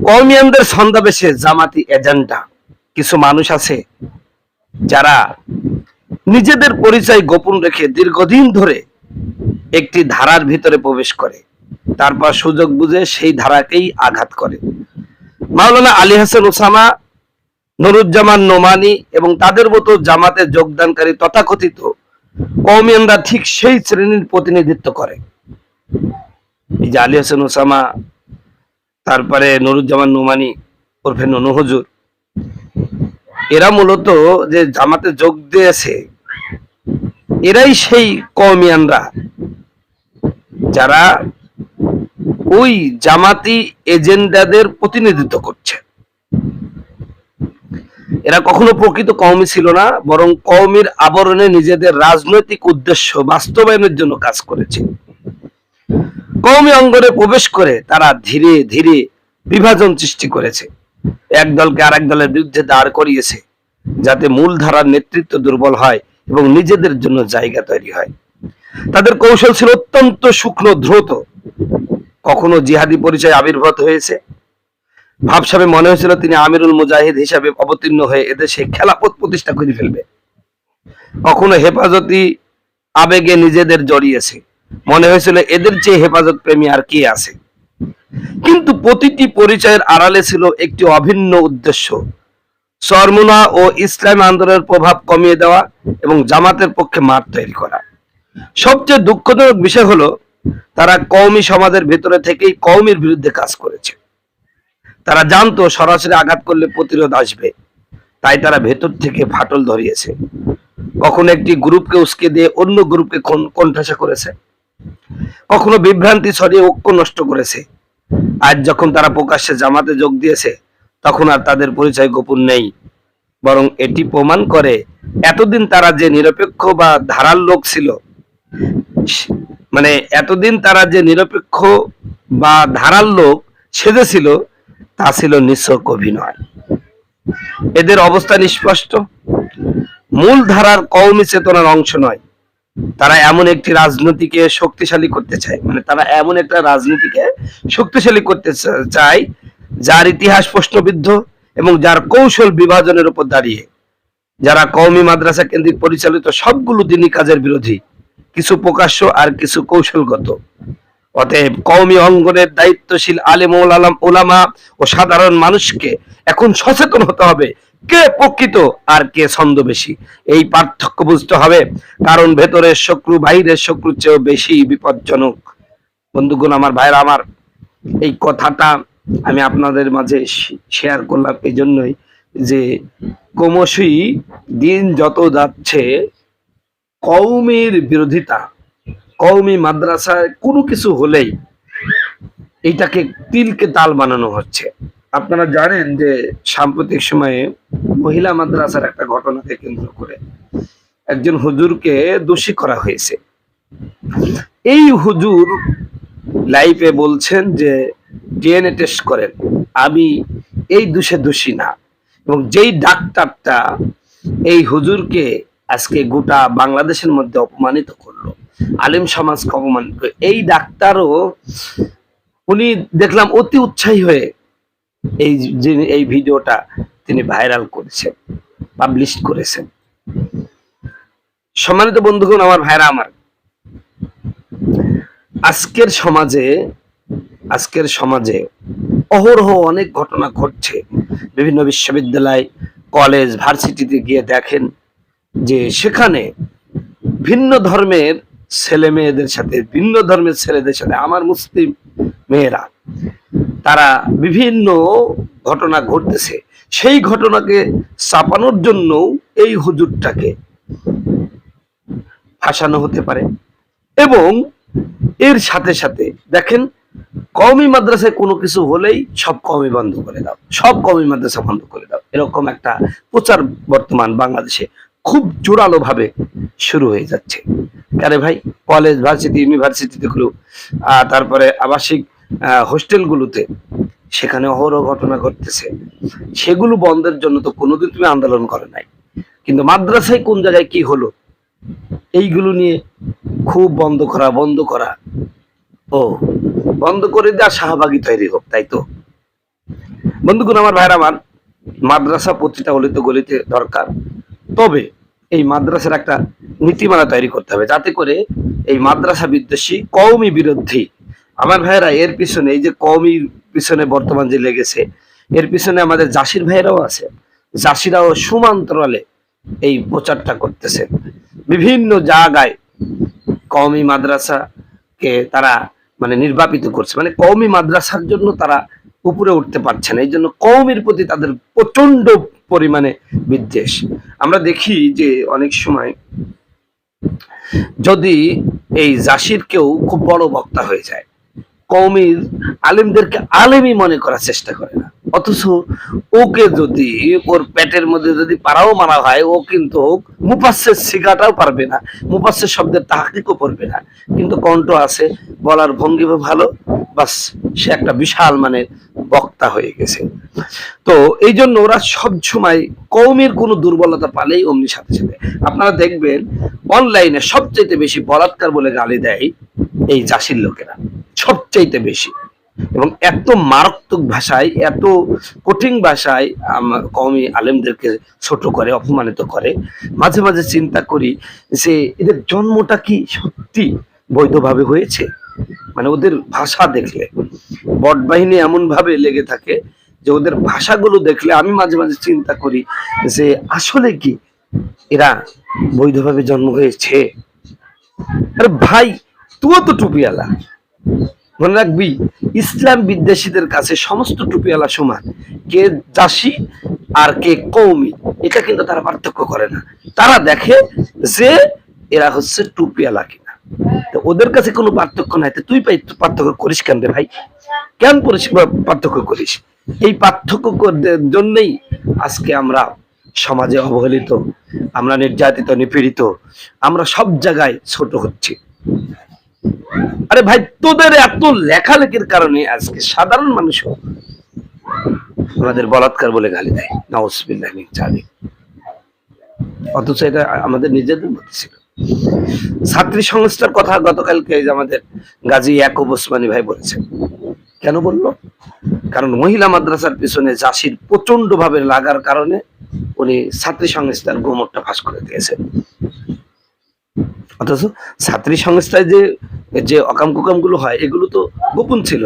কওমিয়ানদের ছদ্মবেশে জামাতি এজেন্ডা কিছু মানুষ আছে যারা নিজেদের পরিচয় গোপন রেখে দীর্ঘদিন ধরে একটি ধারার ভিতরে প্রবেশ করে, তারপর সুযোগ বুঝে সেই ধারাকেই আঘাত করে। মাওলানা আলী হাসান ওসামা, নুরুজ্জামান নোমানী এবং তাদের মতো জামাতে যোগদানকারী তথাকথিত কওমিয়ানরা ঠিক সেই শ্রেণীর প্রতিনিধিত্ব করে। এই যে আলী হাসান ওসামা, তারপরে নুরুজ্জামান নোমানী ওরফে ননু হুজুর, এরা মূলত যে জামাতে যোগ দিয়েছে এরাই সেই কওমিয়ানরা যারা ওই জামাতি এজেন্ডাদের প্রতিনিধিত্ব করছে। এরা কখনো প্রকৃত কওমি ছিল না, বরং কওমির আবরণে নিজেদের রাজনৈতিক উদ্দেশ্য বাস্তবায়নের জন্য কাজ করেছে। কওমি অঙ্গনে প্রবেশ করে তারা ধীরে ধীরে বিভাজন সৃষ্টি করেছে, এক দলকে আরেক দলের বিরুদ্ধে দাঁড় করিয়েছে যাতে মূল ধারার নেতৃত্ব দুর্বল হয় এবং নিজেদের জন্য জায়গা তৈরি হয়। তাদের কৌশল ছিল অত্যন্ত সূক্ষ্ম, দ্রুত। কখনো জিহাদি পরিচয় আবির্ভূত হয়েছে, ভাবসাবে মনে হয়েছিল তিনি আমিরুল মুজাহিদ হিসাবে অবতীর্ণ হয়ে এদেশে খেলাফত প্রতিষ্ঠা করে ফেলবে। কখনো হেফাজতি আবেগে নিজেদের জড়িয়েছে, মনে হয়েছিল এদের চেয়ে হেফাজত প্রেমী আর কে আছে। কিন্তু প্রতিটি পরিচয়ের আড়ালে ছিল একটি অভিন্ন উদ্দেশ্য, চরমুনা ও ইসলাম আন্দোলনের প্রভাব কমিয়ে দেওয়া এবং জামাতের পক্ষে মাঠ তৈরি করা। সবচেয়ে দুঃখজনক বিষয় হলো তারা কওমি সমাজের ভেতরে থেকেই কওমির বিরুদ্ধে কাজ করেছে। তারা জানতো সরাসরি আঘাত করলে প্রতিরোধ আসবে, তাই তারা ভেতর থেকে ফাটল ধরিয়েছে। কখনো একটি গ্রুপকে উস্কে দিয়ে অন্য গ্রুপকে কোণঠাসা করেছে, কখনো বিভ্রান্তি ছড়িয়ে ঐক্য নষ্ট করেছে। আজ যখন তারা প্রকাশ্যে জামাতে যোগ দিয়েছে তখন আর তাদের পরিচয় গোপন নেই, বরং এটি প্রমাণ করে এতদিন তারা যে নিরপেক্ষ বা ধারার লোক ছিল, মানে এতদিন তারা যে নিরপেক্ষ বা ধারার লোক সেজেছিল তা ছিল নিছক অভিনয়। এদের অবস্থান স্পষ্ট, মূল ধারার কওমি চেতনার অংশ নয়। তারা এমন একটি রাজনীতিকে শক্তিশালী করতে চায়, মানে তারা এমন একটা রাজনীতিকে শক্তিশালী করতে চায় যার ইতিহাস প্রশ্নবিদ্ধ এবং যার কৌশল বিভাজনের উপর দাঁড়িয়ে। যারা কওমি মাদ্রাসা কেন্দ্রিক পরিচালিত সবগুলো দিনই কাজের বিরোধী, কিছু প্রকাশ্য আর কিছু কৌশলগত। অতএব কওমি অঙ্গনের দায়িত্বশীল আলেম ওলামা ও সাধারণ মানুষকে এখন সচেতন হতে হবে, কে প্রকৃত আর কে ছদ্মবেশী। এই পার্থক্য বুঝতে হবে, কারণ ভেতরের শত্রু বাইরের শত্রুর চেয়েও বেশি বিপজ্জনক। বন্ধুগণ, আমার ভাইরা আমার, এই কথাটা আমি আপনাদের মাঝে শেয়ার করলাম এই জন্যই যে ক্রমশই দিন যত যাচ্ছে কওমির বিরোধিতা, কওমি মাদ্রাসায় কোনো কিছু হলেই এইটাকে তিলকে তাল বানানো হচ্ছে। আপনারা জানেন যে সাম্প্রতিক সময়ে মহিলা মাদ্রাসার একটা ঘটনাকে কেন্দ্র করে একজন হুজুরকে দোষী করা হয়েছে। এই হুজুর লাইভে বলছেন যে ডিএনএ টেস্ট করেন, আমি এই দোষী না। এবং যেই ডাক্তারটা এই হুজুরকে আজকে গোটা বাংলাদেশের মধ্যে অপমানিত করলো, আলেম সমাজকে অপমানিত করলো, এই ডাক্তারও উনি দেখলাম অতি উৎসাহী হয়ে এই ভিডিওটা তিনি ভাইরাল করেছেন, পাবলিশ করেছেন। সম্মানিত বন্ধুগণ, আমার ভাইরা আমার, আজকের সমাজে অহরহ অনেক ঘটনা ঘটছে। বিভিন্ন বিশ্ববিদ্যালয়, কলেজ, ভার্সিটিতে গিয়ে দেখেন যে সেখানে ভিন্ন ধর্মের ছেলে মেয়েদের সাথে, ভিন্ন ধর্মের ছেলেদের সাথে, আমার মুসলিম মেয়েরা, তারা বিভিন্ন ঘটনা ঘটতেছে। সেই ঘটনাকে চাপানোর জন্য এই হুজুরটাকে ফাঁসানো হতে পারে। এবং এর সাথে সাথে দেখেন, কওমি মাদ্রাসায় কোনো কিছু হলেই সব কওমি বন্ধ করে দাও, সব কওমি মাদ্রাসা বন্ধ করে দাও, এরকম একটা প্রচার বর্তমান বাংলাদেশে খুব জোরালো ভাবে শুরু হয়ে যাচ্ছে। আরে ভাই, কলেজ, ভার্সিটি, ইউনিভার্সিটিতে গুলো, তারপরে আবাসিক হোস্টেলগুলোতে সেখানে অহরহ ঘটনা ঘটতেছে। সেগুলো বন্ধের জন্য তো কোনোদিন তুমি আন্দোলন করে নাই, কিন্তু মাদ্রাসায় কোন জায়গায় কি হলো এইগুলো নিয়ে খুব বন্ধ করা ও বন্ধ করে দেওয়া, শাহবাগী তৈরি হোক, তাই তো। বন্ধুগণ, আমার ভাইরা আমার, মাদ্রাসা প্রতিটা অলিতে গলিতে দরকার। তবে এই মাদ্রাসার একটা নীতিমালা তৈরি করতে হবে, যাতে করে এই মাদ্রাসা বিদ্বেষী, কওমি বিরোধী, আমার ভাইয়েরা, এর পিছনে, এই যে কওমির পিছনে বর্তমান যে লেগেছে, এর পিছনে আমাদের জাসির ভাইয়েরাও আছে। জাসিরাও সমান্তরালে এই প্রচারটা করতেছে। বিভিন্ন জায়গায় কওমি মাদ্রাসাকে তারা মানে নির্বাপিত করছে, মানে কওমি মাদ্রাসার জন্য তারা উপরে উঠতে পারছে না। এই জন্য কওমির প্রতি তাদের প্রচন্ড পরিমাণে বিদ্বেষ। আমরা দেখি যে অনেক সময় যদি এই জাসির কেউ খুব বড় বক্তা হয়ে যায়, কওমির আলেমদেরকে আলেমই মনে করার চেষ্টা করে না। অথচ ওকে যদি ওর পেটের মধ্যে যদি পাড়াও মারা হয়, ও কিন্তু মুফাসসির শিখাটাও পারবে না, মুফাসসির শব্দের তাহকিকও পড়বে না, কিন্তু কণ্ঠ আছে, বলার ভঙ্গিও ভালো, বাস সে একটা বিশাল মানে বক্তা হয়ে গেছে। তো এই জন্য ওরা সব সময় কওমের কোনো দুর্বলতা পালেই অমনি সাথে সাথে, আপনারা দেখবেন অনলাইনে সবচেয়ে বেশি বলাৎকার বলে গালি দেয় এই জাসির লোকেরা, সবচাইতে বেশি, এবং এত মারাত্মক ভাষায়, এত কঠিন ভাষায় কওমি আলেমদেরকে ছোট করে, অপমানিত করে। মাঝে মাঝে চিন্তা করি যে এদের জন্মটা কি সত্যি বৈধভাবে হয়েছে? মানে ওদের ভাষা দেখলে বট বাহিনী এমন ভাবে লেগে থাকে যে ওদের ভাষাগুলো দেখলে আমি মাঝে মাঝে চিন্তা করি যে আসলে কি এরা বৈধভাবে জন্ম হয়েছে? আরে ভাই, তুইও তো টুপিওয়ালা, মনে রাখবি, ইসলাম বিদ্বেষীদের কাছে সমস্ত টুপিওয়ালা সমান। কে জাসি আর কে কওমি, এটা কিন্তু তারা পার্থক্য করে না। তারা দেখে যে এরা হচ্ছে টুপিওয়ালা কিনা। তো ওদের কাছে কোনো পার্থক্য নাই, তো তুই পার্থক্য করিস কেন রে ভাই? কেন পার্থক্য করিস? এই পার্থক্য জন্যই আজকে আমরা সমাজে অবহেলিত, আমরা নির্যাতিত, নিপীড়িত, আমরা সব জায়গায় ছোট হচ্ছি। আরে ভাই, তোদের এত লেখালেখির কারণে আজকে সাধারণ মানুষও আমাদের বলাৎকার বলে গালি দেয়, নাউজুবিল্লাহ মিন যালিক। অথচ এটা আমাদের নিজেদের মধ্যে ছিল। ছাত্রী সংস্থার কথা গতকালকে আমাদের গাজী ইয়াকুব ওসমানী ভাই বলেছেন। কেন বললো? কারণ মহিলা মাদ্রাসার পিছনে জাসির প্রচন্ড ভাবে লাগার কারণে উনি ছাত্রী সংস্থার গোমরটা ফাঁস করে দিয়েছেন। অথচ ছাত্রী সংস্থায় যে যে অকাম কুকাম গুলো হয়, এগুলো তো গোপন ছিল,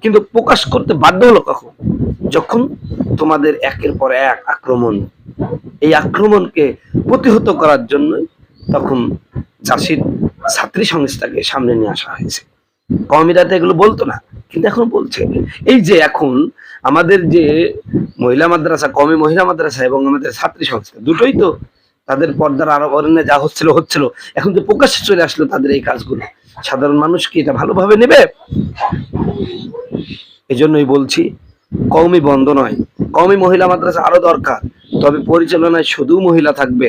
কিন্তু প্রকাশ করতে বাধ্য হলো কখন? যখন তোমাদের একের পর এক আক্রমণ, এই আক্রমণকে প্রতিহত করার জন্য তখন জাসির ছাত্রী সংস্থাকে সামনে নিয়ে আসা হয়েছে। কওমিরা তো এগুলো বলতো না, কিন্তু এখন বলছে। এই যে এখন আমাদের যে মহিলা মাদ্রাসা, কওমি মহিলা মাদ্রাসা এবং আমাদের ছাত্রী সংস্থা দুটোই তো তাদের পর্দার আড়ালে যা হচ্ছিল, এখন তো প্রকাশ্যে চলে আসলো তাদের এই কাজগুলো, সাধারণ মানুষ কি এটা ভালোভাবে নেবে? এই জন্যই বলছি, কওমি বন্ধ নয়, কওমি মহিলা মাদ্রাসা আরো দরকার। তবে পরিচালনায় শুধু মহিলা থাকবে,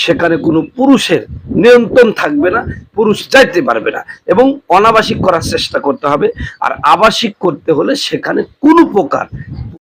সেখানে কোনো পুরুষের নিয়ন্ত্রণ থাকবে না, পুরুষ যাইতে পারবে না, এবং অনাবাসিক করার চেষ্টা করতে হবে। আর আবাসিক করতে হলে সেখানে কোনো প্রকার